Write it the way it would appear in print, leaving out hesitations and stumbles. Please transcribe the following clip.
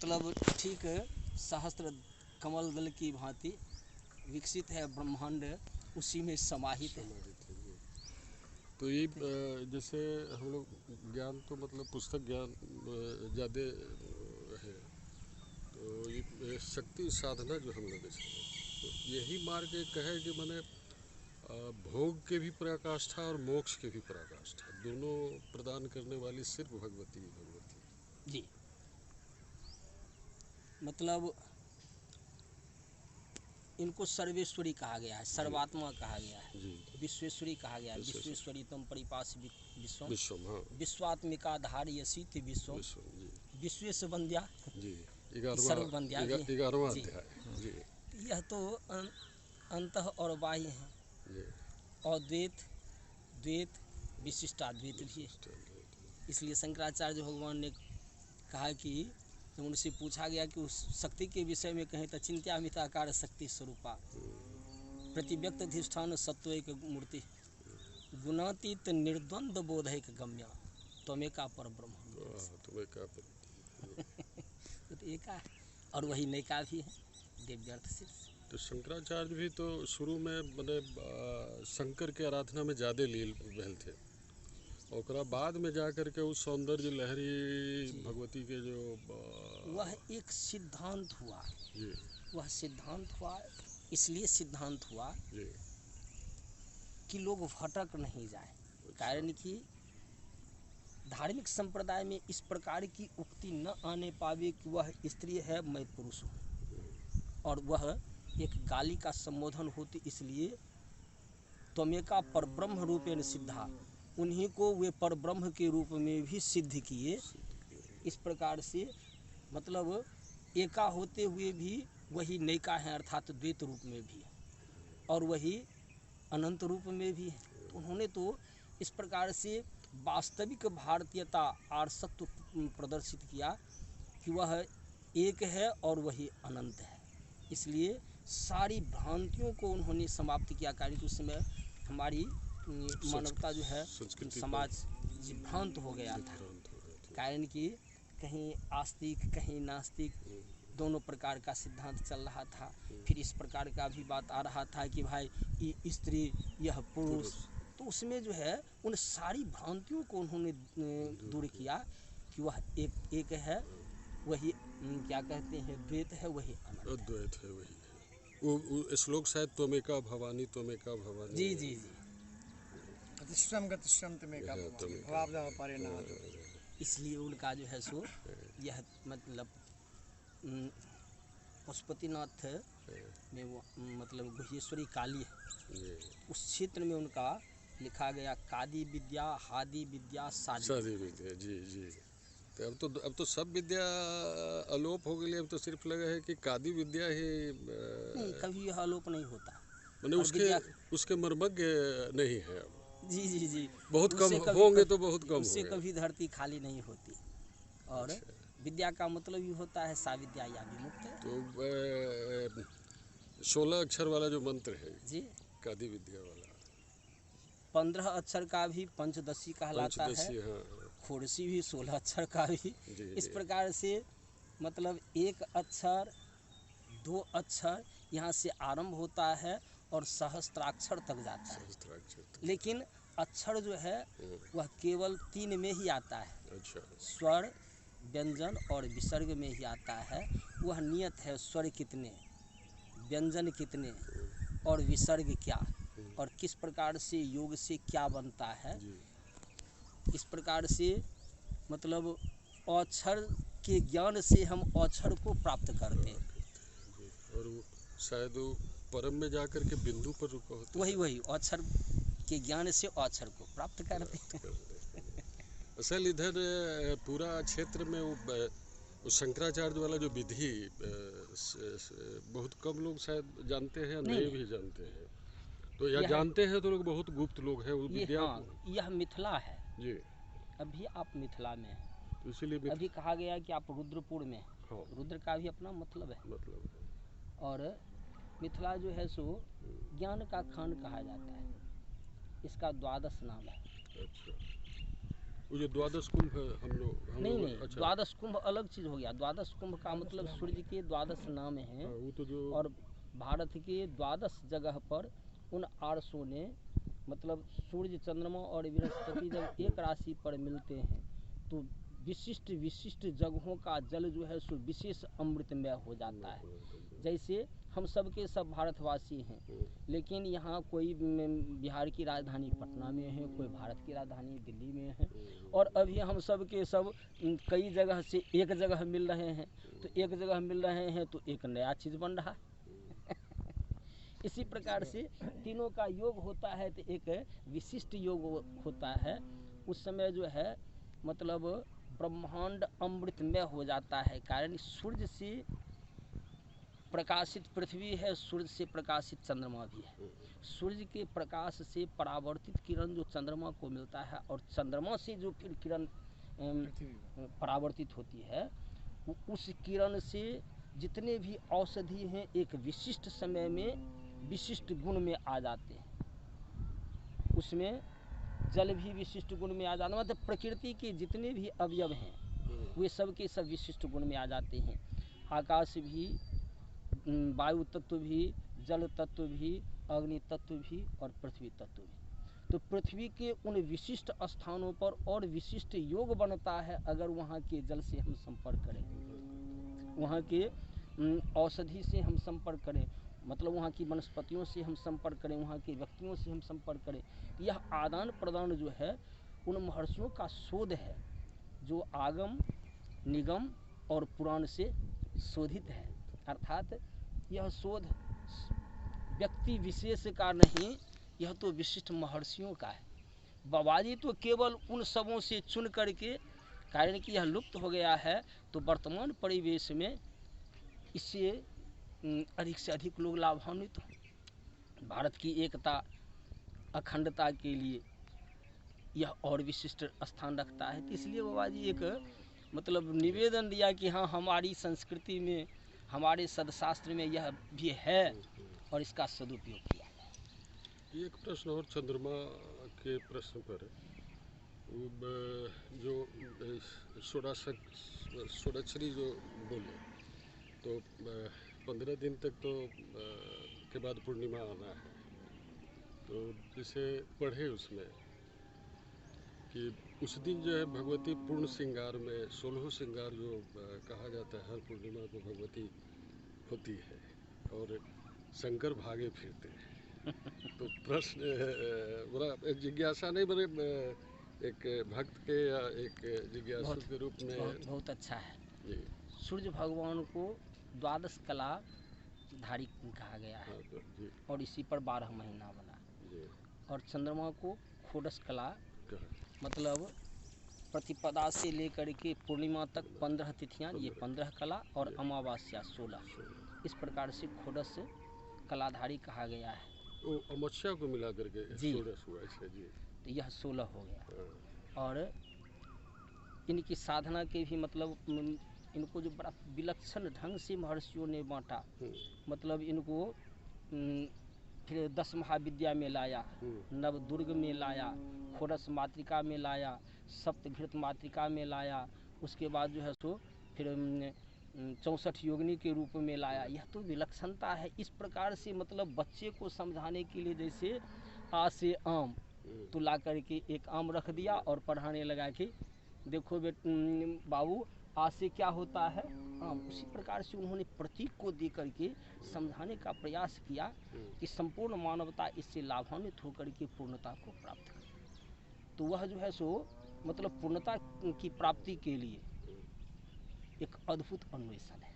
मतलब ठीक सहस्त्र कमल दल की भांति विकसित है ब्रह्मांड, उसी में समाहित है। तो ये जैसे हम लोग ज्ञान तो मतलब पुस्तक ज्ञान ज़्यादा है, तो ये शक्ति साधना जो हम लोग तो यही मार्ग एक है कि मैंने भोग के भी पराकाष्ठा और मोक्ष के भी पराकाष्ठा दोनों प्रदान करने वाली सिर्फ भगवती जी। मतलब इनको सर्वेश्वरी कहा गया है, सर्वात्मा कहा गया है, विश्वेश्वरी कहा गया है। विश्वेश्वरी तम परिपास विश्वम, विश्वात्मिका धारयसीत विश्वम, विश्वेश वंद्या सर्व वंद्या। यह तो अंतः और बाह्य है, अद्वैत, द्वैत, विशिष्टाद्वैत भी है। इसलिए शंकराचार्य भगवान ने कहा कि जब उनसे पूछा गया कि उस शक्ति के विषय में कहें तो चिंत्यामिताकार शक्ति स्वरूपा प्रतिव्यक्त अधिष्ठान सत्वैक मूर्ति गुणातीत निर्द्वंद बोधैक गम्या त्वमेका पर ब्रह्म। तो एका और वही नैका भी है दिव्यर्थ से। तो शंकराचार्य भी तो शुरू में मतलब शंकर के आराधना में ज़्यादा लील बहल थे, और बाद में जाकर के उस सौंदर्य लहरी भगवती के जो वह एक सिद्धांत हुआ, वह सिद्धांत हुआ, इसलिए सिद्धांत हुआ कि लोग भटक नहीं जाए। कारण कि धार्मिक संप्रदाय में इस प्रकार की उक्ति न आने पावे कि वह स्त्री है मैं पुरुष हूँ, और वह एक गाली का संबोधन होती। इसलिए त्वमेका परब्रह्म रूपेण सिद्धा, उन्हीं को वे परब्रह्म के रूप में भी सिद्ध किए। इस प्रकार से मतलब एका होते हुए भी वही नैका है, अर्थात द्वैत रूप में भी, और वही अनंत रूप में भी है। तो उन्होंने तो इस प्रकार से वास्तविक भारतीयता आर्सत्व प्रदर्शित किया कि वह एक है और वही अनंत है। इसलिए सारी भ्रांतियों को उन्होंने समाप्त किया। कारण कि उस समय हमारी मानवता जो है, समाज भ्रांत हो गया था। कारण कि कहीं आस्तिक कहीं नास्तिक दोनों प्रकार का सिद्धांत चल रहा था। फिर इस प्रकार का भी बात आ रहा था कि भाई ये स्त्री यह पुरुष, तो उसमें जो है उन सारी भ्रांतियों को उन्होंने दूर किया कि वह एक है, वही क्या कहते हैं द्वैत है, वही अद्वैत है, वही है। वो श्लोक शायद त्वमेका भवानी, त्वमेका भवानी। जी जी जी। इसलिए उनका जो है सो यह मतलब पशुपतिनाथ में वो मतलब गुह्येश्वरी काली है, उस क्षेत्र में उनका लिखा गया कादी विद्या, हादी विद्या, सादी विद्या। जी जी। तो अब तो सब विद्या अलोप हो गई। अब तो सिर्फ लगा है कि कादी विद्या ही नहीं, कभी यह अलोप नहीं होता। मैंने उसके मर्मज्ञ नहीं है अब। जी जी जी। बहुत कम होंगे तो बहुत कम उससे कभी धरती खाली नहीं होती। और विद्या का मतलब ही होता है साविद्या या विमुक्त। तो 16 अक्षर वाला जो मंत्र है जी, कादी विद्या वाला, 15 अक्षर का भी पंचदशी कहलाता है। खोड़सी भी 16 अक्षर का भी। इस प्रकार से मतलब एक अक्षर, 2 अक्षर यहाँ से आरंभ होता है और सहस्त्राक्षर तक जाता है। लेकिन अक्षर जो है वह केवल 3 में ही आता है। स्वर, व्यंजन और विसर्ग में ही आता है। वह नियत है, स्वर कितने, व्यंजन कितने और विसर्ग क्या, और किस प्रकार से योग से क्या बनता है। इस प्रकार से मतलब अक्षर के ज्ञान से हम अक्षर को प्राप्त करते हैं। और वो शायद वो परम में जाकर के बिंदु पर रुका होता है। वही अक्षर के ज्ञान से अक्षर को प्राप्त करते हैं। असल इधर पूरा क्षेत्र में वो शंकराचार्य वाला जो विधि बहुत कम लोग शायद जानते हैं, नहीं भी जानते हैं। तो या जानते हैं तो लोग बहुत गुप्त लोग हैं वो विद्या। यह मिथिला है जी। अभी आप मिथिला में हैं, तो इसीलिए अभी कहा गया कि आप रुद्रपुर में हैं। रुद्र का भी अपना मतलब है। और मिथिला जो है सो ज्ञान का खान कहा जाता है। इसका 12 नाम है। अच्छा। वो जो द्वादश कुंभ है हम नहीं लोग नहीं, अच्छा द्वादश कुंभ अलग चीज़ हो गया। द्वादश कुंभ का मतलब सूर्य के द्वादश नाम हैं, हाँ, वो तो जो और भारत के द्वादश जगह पर उन आरसों ने मतलब सूर्य, चंद्रमा और बृहस्पति जब एक राशि पर मिलते हैं तो विशिष्ट विशिष्ट जगहों का जल जो है सो विशेष अमृतमय हो जाता है। जैसे हम सब के सब भारतवासी हैं, लेकिन यहाँ कोई बिहार की राजधानी पटना में है, कोई भारत की राजधानी दिल्ली में है, और अभी हम सब के सब कई जगह से एक जगह मिल रहे हैं, तो एक जगह मिल रहे हैं तो एक नया चीज़ बन रहा है। इसी प्रकार से तीनों का योग होता है तो एक विशिष्ट योग होता है। उस समय जो है मतलब ब्रह्मांड अमृतमय हो जाता है। कारण सूर्य से प्रकाशित पृथ्वी है, सूर्य से प्रकाशित चंद्रमा भी है। सूर्य के प्रकाश से परावर्तित किरण जो चंद्रमा को मिलता है, और चंद्रमा से जो फिर किरण परावर्तित होती है, उस किरण से जितने भी औषधि हैं एक विशिष्ट समय में विशिष्ट गुण में आ जाते हैं। उसमें जल भी विशिष्ट गुण में आ जाता है, मतलब प्रकृति के जितने भी अवयव हैं वे सब के सब विशिष्ट गुण में आ जाते हैं। आकाश भी, वायु तत्व भी, जल तत्व भी, अग्नि तत्व भी और पृथ्वी तत्व भी। तो पृथ्वी के उन विशिष्ट स्थानों पर और विशिष्ट योग बनता है अगर वहाँ के जल से हम संपर्क करें, वहाँ के औषधि से हम संपर्क करें, मतलब वहाँ की वनस्पतियों से हम संपर्क करें, वहाँ के व्यक्तियों से हम संपर्क करें। यह आदान प्रदान जो है उन महर्षियों का शोध है जो आगम, निगम और पुराण से शोधित है। अर्थात यह शोध व्यक्ति विशेष का नहीं, यह तो विशिष्ट महर्षियों का है। बाबाजी तो केवल उन सबों से चुन करके, कारण कि यह लुप्त हो गया है तो वर्तमान परिवेश में इससे अधिक से अधिक लोग लाभान्वित हों। भारत की एकता, अखंडता के लिए यह और विशिष्ट स्थान रखता है। तो इसलिए बाबाजी एक मतलब निवेदन दिया कि हाँ, हमारी संस्कृति में, हमारे सदशास्त्र में यह भी है और इसका सदुपयोग किया जाए। एक प्रश्न और चंद्रमा के प्रश्न पर, वो जो षोडक्षरी जो बोले तो 15 दिन तक तो के बाद पूर्णिमा आना है, तो जैसे पढ़े उसमें कि उस दिन जो है भगवती पूर्ण श्रृंगार में 16 श्रृंगार जो कहा जाता है, हर पूर्णिमा को भगवती होती है और शंकर भागे फिरते हैं। तो प्रश्न बड़ा एक जिज्ञासा नहीं, बड़े एक भक्त के या एक जिज्ञासु के रूप में बहुत अच्छा है जी। सूर्य भगवान को द्वादश कला धारी कहा गया है, हाँ, तो जी और इसी पर 12 महीना बना। जी और चंद्रमा को षोडश कला, कहा मतलब प्रतिपदा से लेकर के पूर्णिमा तक 15 तिथियां, ये 15 कला, और अमावस्या 16। इस प्रकार से षोडश कलाधारी कहा गया है। वो अमावस्या को मिला करके जी। 16 हुआ है जी। तो यह 16 हो गया। हाँ, और इनकी साधना के भी मतलब इनको जो बड़ा विलक्षण ढंग से महर्षियों ने बांटा, मतलब इनको फिर 10 महाविद्या में लाया, नवदुर्ग में लाया, षोडश मातृका में लाया, सप्तघृत मातृका में लाया, उसके बाद जो है सो फिर 64 योगिनी के रूप में लाया। यह तो विलक्षणता है। इस प्रकार से मतलब बच्चे को समझाने के लिए जैसे आ से आम तो ला करके एक आम रख दिया और पढ़ाने लगा कि देखो बाबू आ से क्या होता है आम। उसी प्रकार से उन्होंने प्रतीक को दे करके समझाने का प्रयास किया कि संपूर्ण मानवता इससे लाभान्वित होकर के पूर्णता को प्राप्त करे। तो वह जो है सो मतलब पूर्णता की प्राप्ति के लिए एक अद्भुत अन्वेषण है।